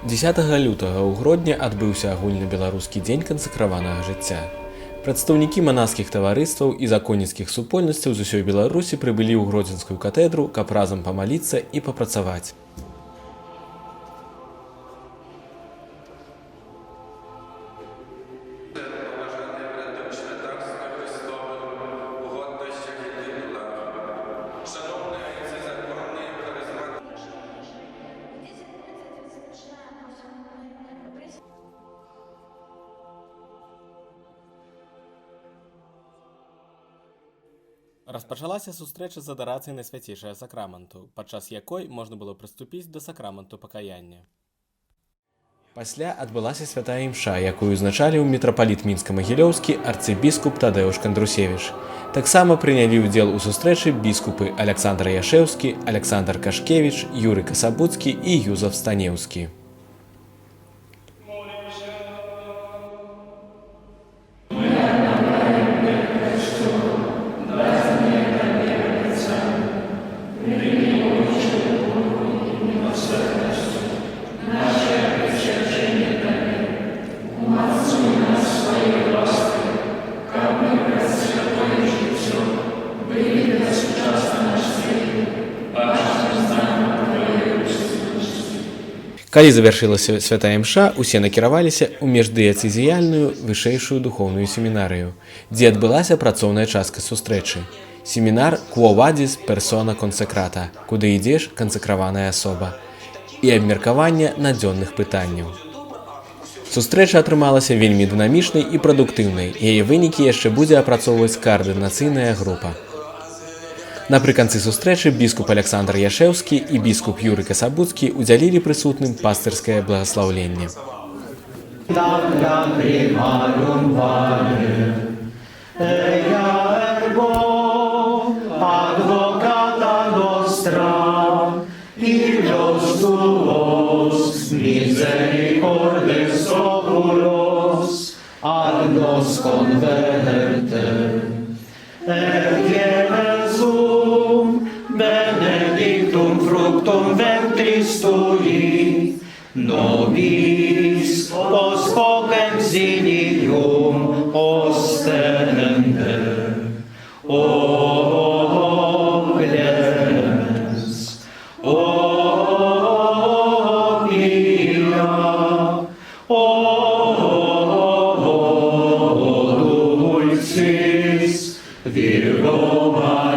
10 лютага ў Гродні адбыўся агульнабеларускі дзень кансакраванага жыцця. Прадстаўнікі манаскіх таварыстваў і законніцкіх супольнасцяў з усёй Беларусі прыбылі ў гродзенскую катэдру, каб разам памаліцца і папрацаваць. Распачалася сустрэча з адарацыяй Найсвяцейшага сакраменту, падчас якой можна было прыступіць да сакраменту пакаяння. Пасля адбылася святая імша, якую узначаліў мітрапаліт мінска-магілёўскі арцыбіскуп Тадэўш Кандрусевіч. Таксама прынялі ўдзел у сустрэчы біскупы Аляксандр Яшэўскі, Аляксандр Кашкевіч, Юрый Касабуцкі і Юзаф Станеўскі. Калі завяршылася святая імша, усе накіраваліся ў міждыяцэзіяльную вышэйшую духоўную семінарыю, дзе адбылася працоўная частка сустрэчы. Семінар «Quo vadis persona consecrata», куды ідзеш кансакраваная асоба, і абмеркаванне надзённых пытанняў. Сустрэча атрымалася вельмі дынамічнай і прадуктыўнай, яе вынікі яшчэ будзе апрацоўваць каардынацыйная група. Напрыканцы сустрэчы біскуп Аляксандр Яшэўскі і біскуп Юрый Касабуцкі удзялілі прысутным пастырскае благаслаўленне. Benedictum fructum ventris tui, nobis post exilium ostende. O clemens, o pia, o dulcis Virgo Maria.